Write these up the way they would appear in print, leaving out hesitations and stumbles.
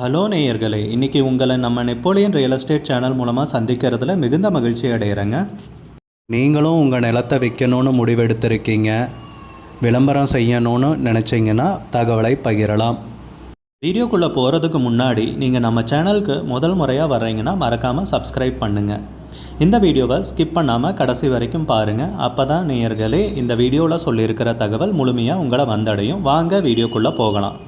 Hello நேயர்களே, இன்றைக்கி உங்களை நம்ம நெப்போலியன் ரியல் எஸ்டேட் சேனல் மூலமாக சந்திக்கிறதுல மிகுந்த மகிழ்ச்சி அடைகிறேங்க. நீங்களும் உங்கள் நிலத்தை விற்கணும்னு முடிவெடுத்திருக்கீங்க, விளம்பரம் செய்யணும்னு நினச்சிங்கன்னா தகவலை பகிரலாம். வீடியோக்குள்ளே போகிறதுக்கு முன்னாடி நீங்கள் நம்ம சேனலுக்கு முதல் முறையாக வர்றீங்கன்னா மறக்காமல் சப்ஸ்கிரைப் பண்ணுங்கள். இந்த வீடியோவை ஸ்கிப் பண்ணாமல் கடைசி வரைக்கும் பாருங்கள். அப்போ தான் நேயர்களே இந்த வீடியோவில் சொல்லியிருக்கிற தகவல் முழுமையாக உங்களை வந்தடையும். வாங்க வீடியோக்குள்ளே போகலாம்.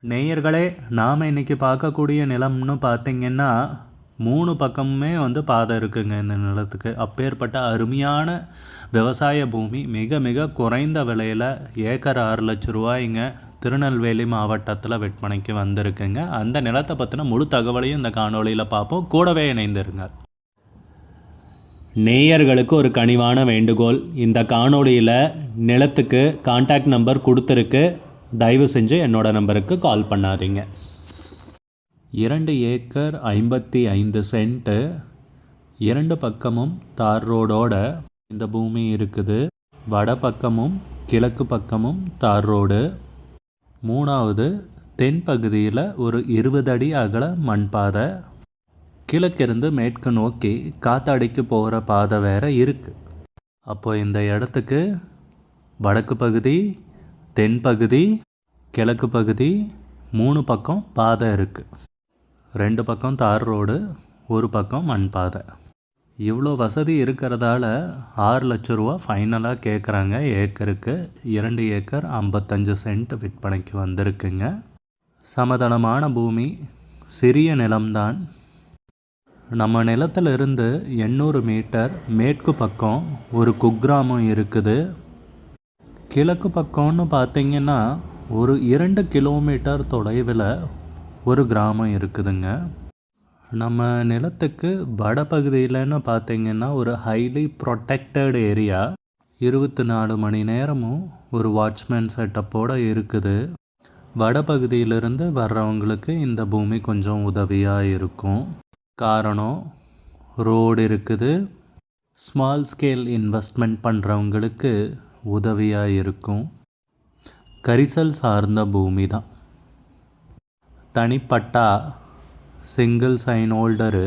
நேயர்களே, நாம் இன்றைக்கி பார்க்கக்கூடிய நிலம்னு பார்த்திங்கன்னா 3 பக்கமுமே பாதை இருக்குங்க இந்த நிலத்துக்கு. அப்பேற்பட்ட அருமையான விவசாய பூமி மிக மிக குறைந்த விலையில் ஏக்கர் 6 லட்ச ரூபாய்ங்க திருநெல்வேலி மாவட்டத்தில் விற்பனைக்கு வந்திருக்குங்க. அந்த நிலத்தை பற்றின முழு தகவலையும் இந்த காணொலியில் பார்ப்போம். கூடவே இணைந்திருங்க. நேயர்களுக்கு ஒரு கனிவான வேண்டுகோள், இந்த காணொலியில் நிலத்துக்கு கான்டாக்ட் நம்பர் கொடுத்துருக்கு, தயவு செஞ்சு என்னோட நம்பருக்கு கால் பண்ணாதீங்க. 2 ஏக்கர் 55 சென்ட்டு, 2 பக்கமும் தார் ரோடோட இந்த பூமி இருக்குது. வட பக்கமும் கிழக்கு பக்கமும் தார் ரோடு. 3வது தென் பகுதியில் ஒரு 20 அடி அகல மண் பாதை. கிழக்கிருந்து மேற்கு நோக்கி காத்தாடிக்கு போகிற பாதை வேறு இருக்குது. அப்போது இந்த இடத்துக்கு வடக்கு பகுதி, தென் பகுதி, கிழக்கு பகுதி 3 பக்கம் பாதை இருக்குது. 2 பக்கம் தார் ரோடு, ஒரு பக்கம் மண் பாதை. இவ்வளோ வசதி இருக்கிறதால 6 லட்ச ரூபா ஃபைனலாக கேட்குறாங்க ஏக்கருக்கு. 2 ஏக்கர் 55 சென்ட் விற்பனைக்கு வந்திருக்குங்க. சமதளமான பூமி, சிறிய நிலம்தான். நம்ம நிலத்திலிருந்து 800 மீட்டர் மேற்கு பக்கம் ஒரு குக்கிராமம் இருக்குது. கிழக்கு பக்கம்னு பார்த்திங்கன்னா ஒரு 2 கிலோமீட்டர் தொலைவில் ஒரு கிராமம் இருக்குதுங்க. நம்ம நிலத்துக்கு வடபகுதியில்னு பார்த்திங்கன்னா ஒரு ஹைலி ப்ரொடெக்டட் ஏரியா. 24 மணி நேரமும் ஒரு வாட்ச்மேன் செட்டப்போடு இருக்குது. வடபகுதியிலிருந்து வர்றவங்களுக்கு இந்த பூமி கொஞ்சம் உதவியாக இருக்கும். காரணம், ரோடு இருக்குது. ஸ்மால் ஸ்கேல் இன்வெஸ்ட்மெண்ட் பண்ணுறவங்களுக்கு உதவியாக இருக்கும். கரிசல் சார்ந்த பூமி தான். தனிப்பட்டா, single sign holder,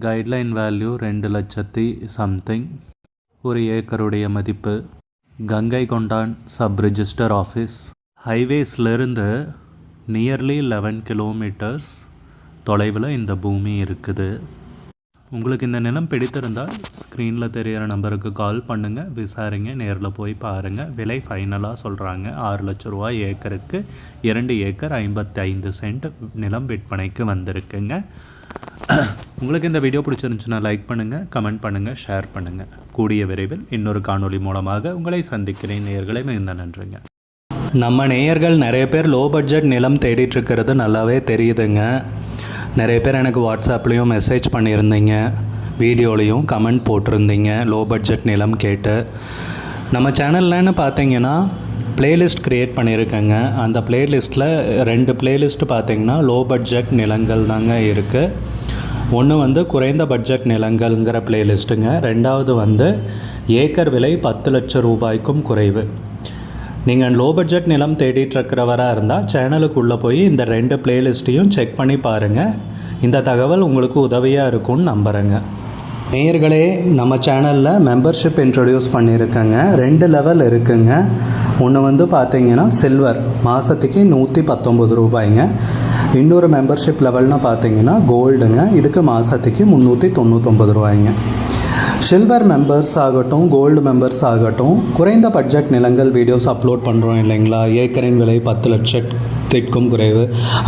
guideline value 2 லட்சத்தி சம்திங், ஒரு ஏக்கருடைய மதிப்பு. Gangai Kondan sub register office. ஹைவேஸ்லேருந்து நியர்லி 11 கிலோமீட்டர்ஸ் தொலைவில் இந்த பூமி இருக்குது. உங்களுக்கு இந்த நிலம் பிடித்திருந்தால் ஸ்க்ரீனில் தெரிகிற நம்பருக்கு கால் பண்ணுங்கள், விசாரிங்க, நேரில் போய் பாருங்கள். விலை ஃபைனலாக சொல்கிறாங்க 6 லட்ச ரூபா ஏக்கருக்கு. 2 ஏக்கர் 55 சென்ட் நிலம் விற்பனைக்கு வந்திருக்குங்க. உங்களுக்கு இந்த வீடியோ பிடிச்சிருந்துச்சுன்னா லைக் பண்ணுங்கள், கமெண்ட் பண்ணுங்கள், ஷேர் பண்ணுங்கள். கூடிய விரைவில் இன்னொரு காணொளி மூலமாக உங்களை சந்திக்கிறேன். நேயர்களை மிகுந்த நன்றிங்க. நம்ம நேயர்கள் நிறைய பேர் லோ பட்ஜெட் நிலம் தேடிட்டுருக்கிறது நல்லாவே தெரியுதுங்க. நிறைய பேர் எனக்கு வாட்ஸ்அப்லேயும் மெசேஜ் பண்ணியிருந்தீங்க, வீடியோலையும் கமெண்ட் போட்டிருந்தீங்க லோ பட்ஜெட் நிலம் கேட்டு. நம்ம சேனல்லன்னு பார்த்தீங்கன்னா ப்ளேலிஸ்ட் க்ரியேட் பண்ணியிருக்கேங்க. அந்த ப்ளேலிஸ்ட்டில் 2 ப்ளேலிஸ்ட்டு பார்த்திங்கன்னா லோ பட்ஜெட் நிலங்கள் தாங்க இருக்குது. ஒன்று குறைந்த பட்ஜெட் நிலங்கள்ங்கிற ப்ளேலிஸ்ட்டுங்க. 2வது ஏக்கர் விலை 10 லட்சம் ரூபாய்க்கும் குறைவு. நீங்கள் லோ பட்ஜெட் நிலம் தேடிட்டுருக்கிறவராக இருந்தால் சேனலுக்குள்ளே போய் இந்த 2 ப்ளேலிஸ்ட்டையும் செக் பண்ணி பாருங்கள். இந்த தகவல் உங்களுக்கு உதவியாக இருக்கும்னு நம்புகிறேங்க. நேயர்களே, நம்ம சேனலில் மெம்பர்ஷிப் இன்ட்ரடியூஸ் பண்ணியிருக்கேங்க. 2 லெவல் இருக்குங்க. ஒன்று பார்த்தீங்கன்னா சில்வர், மாதத்துக்கு 119 ரூபாய்ங்க. இன்னொரு மெம்பர்ஷிப் லெவல்னு பார்த்தீங்கன்னா கோல்டுங்க, இதுக்கு மாதத்துக்கு 399 ரூபாய்ங்க. சில்வர் மெம்பர்ஸ் ஆகட்டும், கோல்டு மெம்பர்ஸ் ஆகட்டும், குறைந்த பட்ஜெட் நிலங்கள் வீடியோஸ் அப்லோட் பண்ணுறோம் இல்லைங்களா, ஏக்கரின் விலை 10 லட்சத்திற்கும் குறைவு,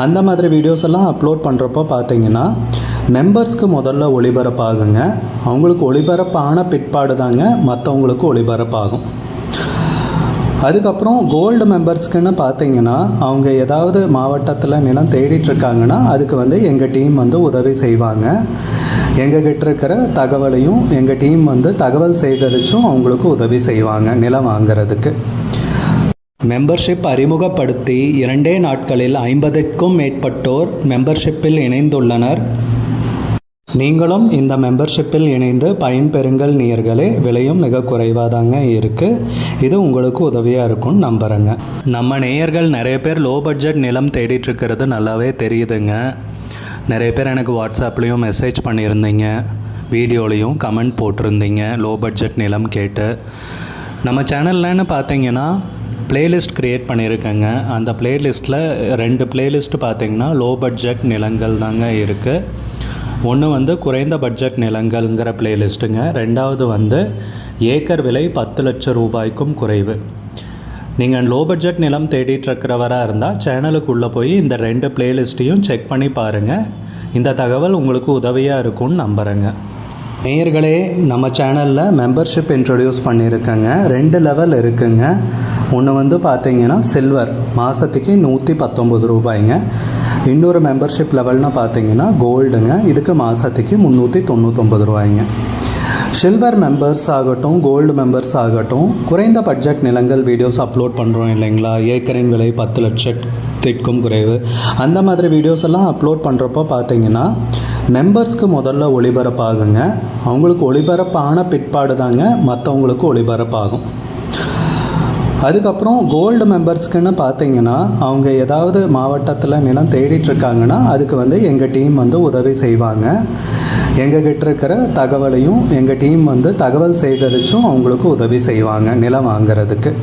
அந்த மாதிரி வீடியோஸ் எல்லாம் அப்லோட் பண்ணுறப்போ பார்த்தீங்கன்னா மெம்பர்ஸ்க்கு முதல்ல ஒளிபரப்பாகுங்க. அவங்களுக்கு ஒளிபரப்பான பிற்பாடு தாங்க மற்றவங்களுக்கு ஒளிபரப்பாகும். அதுக்கப்புறம் கோல்டு மெம்பர்ஸ்க்குன்னு பார்த்தீங்கன்னா அவங்க ஏதாவது மாவட்டத்தில் நிலம் தேடிட்டுருக்காங்கன்னா அதுக்கு எங்கள் டீம் உதவி செய்வாங்க. எங்ககிட்ட இருக்கிற தகவலையும் எங்கள் டீம் தகவல் சேகரித்தும் அவங்களுக்கு உதவி செய்வாங்க நிலம் வாங்கிறதுக்கு. மெம்பர்ஷிப் அறிமுகப்படுத்தி 2 நாட்களில் 50க்கும் மேற்பட்டோர் மெம்பர்ஷிப்பில் இணைந்துள்ளனர். நீங்களும் இந்த மெம்பர்ஷிப்பில் இணைந்து பயன்பெறுங்கள் நேயர்களே. விலையும் மிக குறைவாக தாங்க இருக்குது. இது உங்களுக்கு உதவியாக இருக்கும்னு நம்புகிறேங்க. நம்ம நேயர்கள் நிறைய பேர் லோ பட்ஜெட் நிலம் தேடிட்டு இருக்கிறது நல்லாவே தெரியுதுங்க. நிறைய பேர் எனக்கு வாட்ஸ்அப்லேயும் மெசேஜ் பண்ணியிருந்தீங்க, வீடியோலையும் கமெண்ட் போட்டிருந்தீங்க லோ பட்ஜெட் நிலம் கேட்டு. நம்ம சேனல்லன்னு பார்த்தீங்கன்னா பிளேலிஸ்ட் க்ரியேட் பண்ணியிருக்கேங்க. அந்த பிளேலிஸ்ட்டில் 2 பிளேலிஸ்ட்டு பார்த்தீங்கன்னா லோ பட்ஜெட் நிலங்கள் தாங்க இருக்குது. ஒன்று வந்து குறைந்த பட்ஜெட் நிலங்கள்ங்கிற பிளேலிஸ்ட்டுங்க. ரெண்டாவது வந்து ஏக்கர் விலை 10 லட்சம் ரூபாய்க்கும் குறைவு. நீங்கள் லோ பட்ஜெட் நிலம் தேடிட்டுருக்கிறவராக இருந்தால் சேனலுக்குள்ளே போய் இந்த 2 பிளேலிஸ்ட்டையும் செக் பண்ணி பாருங்கள். இந்த தகவல் உங்களுக்கு உதவியாக இருக்கும்னு நம்புகிறேங்க. நேயர்களே, நம்ம சேனலில் மெம்பர்ஷிப் இன்ட்ரடியூஸ் பண்ணியிருக்கேங்க. 2 லெவல் இருக்குங்க. ஒன்று வந்து பார்த்தீங்கன்னா சில்வர், மாதத்துக்கு 119 ரூபாய்ங்க. இன்னொரு மெம்பர்ஷிப் லெவல்னு பார்த்தீங்கன்னா கோல்டுங்க, இதுக்கு மாதத்துக்கு 399 ரூபாய்ங்க. சில்வர் மெம்பர்ஸ் ஆகட்டும், கோல்டு மெம்பர்ஸ் ஆகட்டும், குறைந்த பட்ஜெட் நிலங்கள் வீடியோஸ் அப்லோட் பண்ணுறோம் இல்லைங்களா, ஏக்கரின் விலை 10 லட்சத்திற்கும் குறைவு, அந்த மாதிரி வீடியோஸ் எல்லாம் அப்லோட் பண்ணுறப்போ பார்த்தீங்கன்னா மெம்பர்ஸ்க்கு முதல்ல ஒளிபரப்பாகுங்க. அவங்களுக்கு ஒளிபரப்பான பிற்பாடு தாங்க மற்றவங்களுக்கு ஒளிபரப்பாகும். அதுக்கப்புறம் கோல்டு மெம்பர்ஸ்க்குன்னு பார்த்தீங்கன்னா அவங்க ஏதாவது மாவட்டத்தில் நிலம் தேடிட்டுருக்காங்கன்னா அதுக்கு வந்து எங்கள் டீம் வந்து உதவி செய்வாங்க. எங்ககிட்ட இருக்கிற தகவலையும் எங்கள் டீம் வந்து தகவல் சேகரித்தும் அவங்களுக்கு உதவி செய்வாங்க நிலம் வாங்கிறதுக்கு.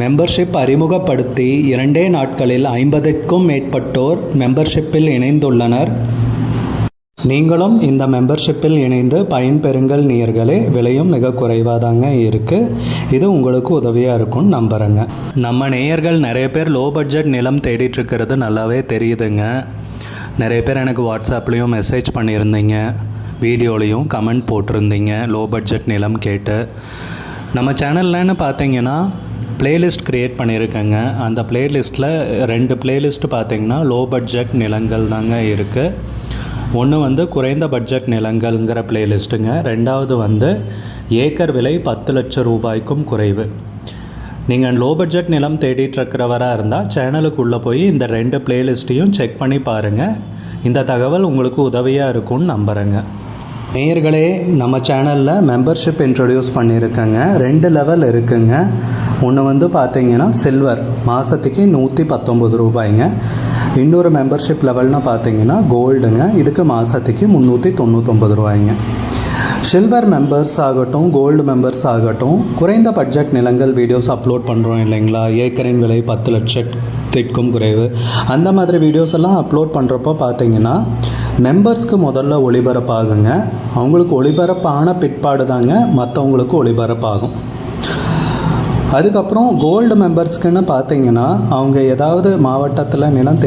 மெம்பர்ஷிப் அறிமுகப்படுத்தி 2 நாட்களில் 50க்கும் மேற்பட்டோர் மெம்பர்ஷிப்பில் இணைந்துள்ளனர். நீங்களும் இந்த மெம்பர்ஷிப்பில் இணைந்து பயன்பெறுங்கள் நேயர்களே. விலையும் மிக குறைவாக தாங்க இருக்குது. இது உங்களுக்கு உதவியாக இருக்கும்னு நம்புகிறேங்க. நம்ம நேயர்கள் நிறைய பேர் லோ பட்ஜெட் நிலம் தேடிட்டு இருக்கிறது நல்லாவே தெரியுதுங்க. நிறைய பேர் எனக்கு வாட்ஸ்அப்லேயும் மெசேஜ் பண்ணியிருந்தீங்க, வீடியோலையும் கமெண்ட் போட்டிருந்தீங்க லோ பட்ஜெட் நிலம் கேட்டு. நம்ம சேனல்லன்னு பார்த்தீங்கன்னா பிளேலிஸ்ட் க்ரியேட் பண்ணியிருக்கேங்க. அந்த பிளேலிஸ்ட்டில் 2 பிளேலிஸ்ட்டு பார்த்தீங்கன்னா லோ பட்ஜெட் நிலங்கள் தாங்க இருக்குது. ஒன்று வந்து குறைந்த பட்ஜெட் நிலங்கள்ங்கிற பிளேலிஸ்ட்டுங்க. ரெண்டாவது வந்து ஏக்கர் விலை 10 லட்சம் ரூபாய்க்கும் குறைவு. நீங்கள் லோ பட்ஜெட் நிலம் தேடிட்டுருக்கிறவராக இருந்தால் சேனலுக்குள்ளே போய் இந்த 2 பிளேலிஸ்ட்டையும் செக் பண்ணி பாருங்கள். இந்த தகவல் உங்களுக்கு உதவியாக இருக்கும்னு நம்புகிறேங்க. நேயர்களே, நம்ம சேனலில் மெம்பர்ஷிப் இன்ட்ரடியூஸ் பண்ணியிருக்கேங்க. 2 லெவல் இருக்குங்க. ஒன்று வந்து பார்த்தீங்கன்னா சில்வர், மாதத்துக்கு 119 ரூபாய்ங்க. இன்னொரு மெம்பர்ஷிப் லெவல்னு பார்த்தீங்கன்னா கோல்டுங்க, இதுக்கு மாதத்துக்கு 399 ரூபாய்ங்க. சில்வர் மெம்பர்ஸ் ஆகட்டும், கோல்டு மெம்பர்ஸ் ஆகட்டும், குறைந்த பட்ஜெட் நிலங்கள் வீடியோஸ் அப்லோட் பண்ணுறோம் இல்லைங்களா, ஏக்கரின் விலை 10 லட்சத்திற்கும் குறைவு, அந்த மாதிரி வீடியோஸ் எல்லாம் அப்லோட் பண்ணுறப்போ பார்த்தீங்கன்னா மெம்பர்ஸ்க்கு முதல்ல ஒளிபரப்பாகுங்க. அவங்களுக்கு ஒளிபரப்பான பிற்பாடு தாங்க மற்றவங்களுக்கு ஒளிபரப்பாகும். அதுக்கப்புறம் கோல்டு மெம்பர்ஸ்க்குன்னு பார்த்தீங்கன்னா அவங்க ஏதாவது மாவட்டத்தில் நிலம்